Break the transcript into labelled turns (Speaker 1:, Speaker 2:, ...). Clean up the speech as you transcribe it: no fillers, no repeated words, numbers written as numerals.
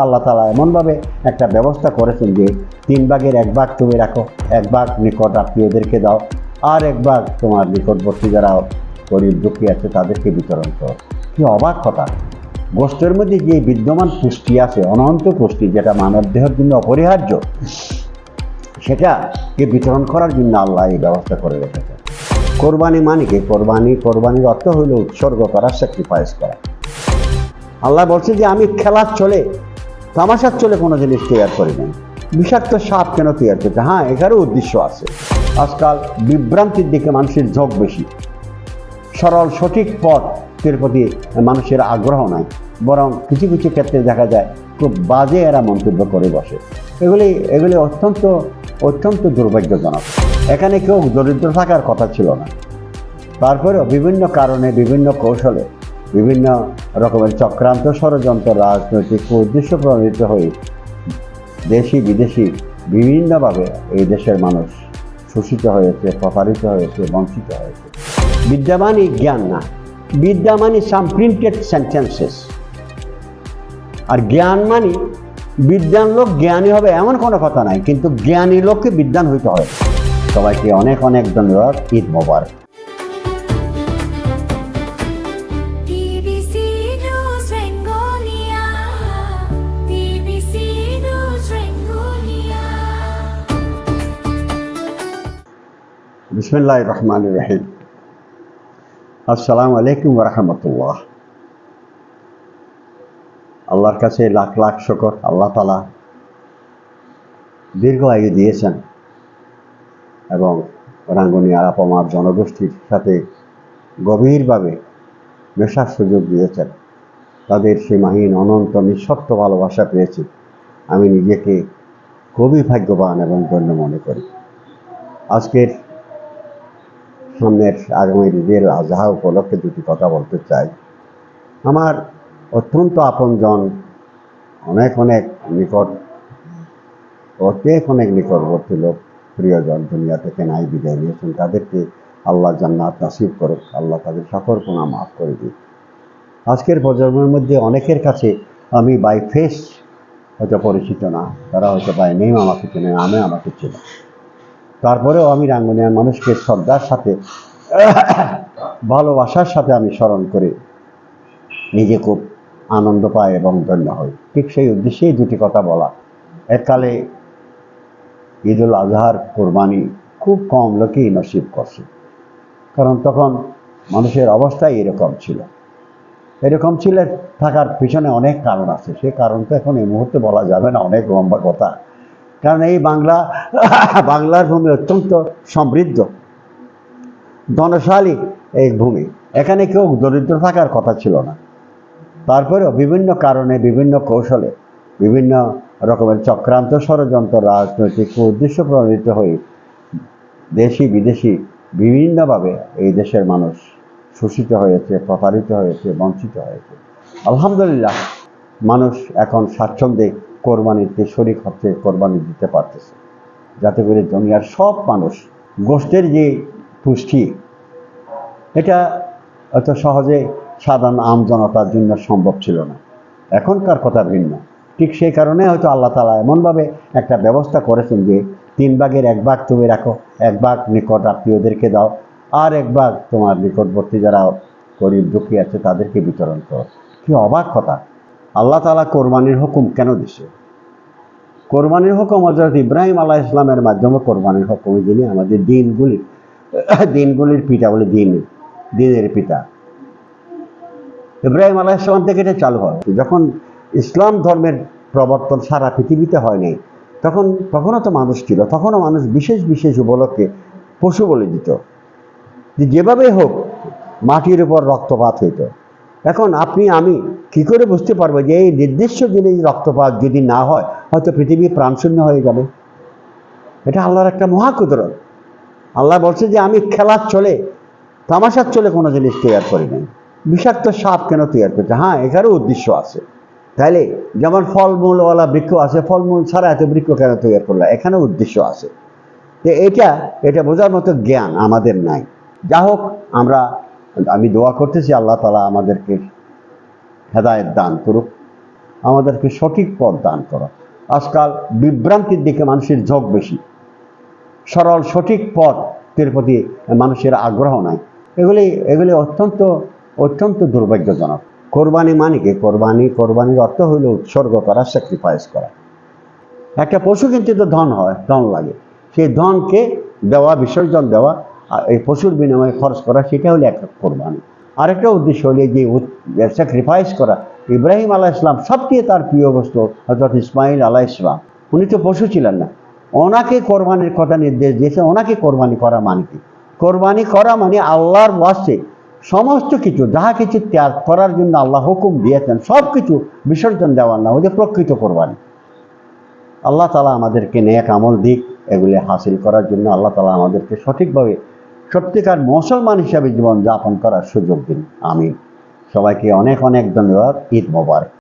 Speaker 1: আল্লাহ তাআলা এমনভাবে একটা ব্যবস্থা করেছেন যে 3 ভাগের 1 ভাগ তুমি রাখো, 1 ভাগ নিকট আত্মীয়দেরকে দাও, আর 1 ভাগ তোমার নিকটবর্তী যারা গরিব দুঃখী আছে তাদেরকে বিতরণ করো। কি অবাক কথা! গোষ্ঠের মধ্যে যে বিদ্যমান পুষ্টি আছে, অনন্ত পুষ্টি, যেটা মানব দেহের জন্য অপরিহার্য, সেটাকে বিতরণ করার জন্য আল্লাহ এই ব্যবস্থা করে রেখেছে। কোরবানি মানে কি? কোরবানির অর্থ হলো উৎসর্গ করা, স্যাক্রিফাইস করা। আল্লাহ বলছে যে আমি খেলার চলে, তামাশার চলে কোনো জিনিস তৈরি করি না। বিষাক্ত সাপ কেন তৈরি করছে? হ্যাঁ, এখানেও উদ্দেশ্য আছে। আজকাল বিভ্রান্তির দিকে মানুষের ঝোঁক বেশি, সরল সঠিক পথের প্রতি মানুষের আগ্রহ নাই, বরং কিছু কিছু ক্ষেত্রে দেখা যায় খুব বাজে এরা মন্তব্য করে বসে। এগুলি অত্যন্ত দুর্ভাগ্যজনক। এখানে কেউ দরিদ্র থাকার কথা ছিল না, তারপরেও বিভিন্ন কারণে, বিভিন্ন কৌশলে, বিভিন্ন রকমের চক্রান্ত, ষড়যন্ত্র, রাজনৈতিক উদ্দেশ্য প্রণীত হয়ে দেশি বিদেশি বিভিন্নভাবে এই দেশের মানুষ শোষিত হয়েছে, প্রতারিত হয়েছে, বঞ্চিত হয়েছে। বিদ্যা মানে জ্ঞান না, বিদ্যা মানে সাম প্রিন্টেড সেন্টেন্সেস। আর জ্ঞান মানে বিদ্যান লোক জ্ঞানী হবে এমন কোনো কথা নাই, কিন্তু জ্ঞানী লোককে বিদ্যান হইতে হয়। সবাইকে অনেক অনেক ধন্যবাদ। ঈদ মোবারক। বিসমিল্লাহির রহমানির রহিম। আসসালামু আলাইকুম ওয়া রাহমাতুল্লাহ। আল্লাহর কাছে লাখ লাখ শুকর। আল্লাহ তাআলা দীর্ঘ আয়ু দিয়েছেন এবং রাঙ্গুনিয়া আপামার জনগোষ্ঠীর সাথে গভীরভাবে মেশার সুযোগ দিয়েছেন। তাদের সীমাহীন অনন্ত নিঃশর্ত ভালোবাসা পেয়েছি। আমি নিজেকে খুবই ভাগ্যবান এবং ধন্য মনে করি। আজকের সামনের আগামী ঈদের আজহা উপলক্ষে দুটি কথা বলতে চাই। আমার অত্যন্ত আপনজন, অনেক নিকটবর্তী লোক, প্রিয়জন দুনিয়া থেকে নাই বিদায় নিয়েছেন। তাদেরকে আল্লাহ জান্নাত নসিব করুক, আল্লাহ তাদের সকল গুনাহ মাফ করে দিক। আজকের প্রজন্মের মধ্যে অনেকের কাছে আমি বাই ফেস হয়তো পরিচিত না, তারা হয়তো বাই নেম আমাকে চেনে, আমাকে চেনে। তারপরেও আমি রাঙ্গুনিয়ার মানুষকে শ্রদ্ধার সাথে, ভালোবাসার সাথে আমি স্মরণ করে নিজে খুব আনন্দ পাই এবং ধন্য হই। ঠিক সেই উদ্দেশ্যেই দুটি কথা বলা। এককালে ঈদুল আজহার কোরবানি খুব কম লোকই নসিব করছে, কারণ তখন মানুষের অবস্থাই এরকম ছিল। থাকার পিছনে অনেক কারণ আছে, সেই কারণ তো এখন এই মুহূর্তে বলা যাবে না, অনেক লম্বা কথা। কারণ এই বাংলার ভূমি অত্যন্ত সমৃদ্ধ, ধনশালী এই ভূমি। এখানে কেউ দরিদ্র থাকার কথা ছিল না, তারপরেও বিভিন্ন কারণে, বিভিন্ন কৌশলে, বিভিন্ন রকমের চক্রান্ত, ষড়যন্ত্র, রাজনৈতিক উদ্দেশ্য প্রণীত হয়ে দেশি বিদেশি বিভিন্নভাবে এই দেশের মানুষ শোষিত হয়েছে, প্রতারিত হয়েছে, বঞ্চিত হয়েছে। আলহামদুলিল্লাহ, মানুষ এখন স্বাচ্ছন্দ্যে কোরবানিতে শরীক হচ্ছে, কোরবানি দিতে পারতেছে, যাতে করে দুনিয়ার সব মানুষ, গোষ্ঠের যে পুষ্টি, এটা অত সহজে সাধারণ আমজনতার জন্য সম্ভব ছিল না। এখনকার কথা ভিন্ন। ঠিক সেই কারণে হয়তো আল্লাহ তাআলা এমনভাবে একটা ব্যবস্থা করেছেন যে 3 ভাগের 1 ভাগ তুমি রাখো, 1 ভাগ নিকট আত্মীয়দেরকে দাও, আর 1 ভাগ তোমার নিকটবর্তী যারা গরিব দুঃখী আছে তাদেরকে বিতরণ করো। কি অবাক কথা! আল্লাহ তাআলা কোরবানির হুকুম কেন দিছে? কোরবানির হুকুম হযরত ইব্রাহিম আলাইহিস সালামের মাধ্যমে কোরবানির হুকুম, যিনি আমাদের দিনগুলির পিতা বলে, দিনের পিতা। ইব্রাহিম আলাইহিস সালাম থেকে এটা চালু হয়। যখন ইসলাম ধর্মের প্রবর্তন সারা পৃথিবীতে হয়নি, তখনও তো মানুষ ছিল, তখনও মানুষ বিশেষ উপলক্ষে পশু বলি দিত, যেভাবে হোক মাটির উপর রক্তপাত হইত। এখন আপনি আমি কি করে বুঝতে পারবো যে এই নির্দিষ্ট দিনে রক্তপাত যদি না হয় হয়তো পৃথিবী প্রাণশূন্য হয়ে যাবে? এটা আল্লাহর একটা মহাকুদরত। আল্লাহ বলছে যে আমি খেলার চলে, তামাশার চলে কোনো জিনিস তৈরি করি নাই। বিষাক্ত সাপ কেন তৈরি করছে? হ্যাঁ, এখানেও উদ্দেশ্য আছে। তাইলে যেমন ফলমূলওয়ালা বৃক্ষ আছে, ফলমূল ছাড়া এত বৃক্ষ কেন তৈরি করলো? এখানেও উদ্দেশ্য আছে। তো এটা বোঝার মতো জ্ঞান আমাদের নাই। যা হোক, আমি দোয়া করতেছি আল্লাহ তাআলা আমাদেরকে হেদায়েত দান করুক, আমাদেরকে সঠিক পথ দান করো। আজকাল বিভ্রান্তির দিকে মানুষের ঝোঁক বেশি, সরল সঠিক পথের প্রতি মানুষের আগ্রহ নাই। এগুলি অত্যন্ত অত্যন্ত দুর্ভাগ্যজনক। কোরবানি মানে কি? কোরবানির অর্থ হইল উৎসর্গ করা, স্যাক্রিফাইস করা। একটা পশু কিন্তু তো ধন হয়, ধন লাগে, সেই ধনকে দেওয়া, বিসর্জন দেওয়া, এই পশুর বিনিময়ে খরচ করা, সেটা হলো একটা কোরবানি। আরেকটা উদ্দেশ্য হলে যে স্যাক্রিফাইস করা। ইব্রাহিম আলাইহিস সালাম সবচেয়ে তার প্রিয় বস্তু হযরত ইসমাইল আলাইহিস সালাম, উনি তো পশু ছিলেন না, ওনাকে কোরবানির কথা নির্দেশ দিয়েছে। ওনাকে কোরবানি করা মানে কি? কোরবানি করা মানে আল্লাহর ওয়াস্তে সমস্ত কিছু, যাহা কিছু ত্যাগ করার জন্য আল্লাহ হুকুম দিয়েছেন, সব কিছু বিসর্জন দেওয়ার না, ওদের প্রকৃত কোরবানি। আল্লাহ তাআলা আমাদেরকে নেক আমল দিক, এগুলি হাসিল করার জন্য আল্লাহ তাআলা আমাদেরকে সঠিকভাবে সত্যিকার মুসলমান হিসাবে জীবন যাপন করার সুযোগ দিন। আমিন। সবাইকে অনেক অনেক ধন্যবাদ। ঈদ মোবারক।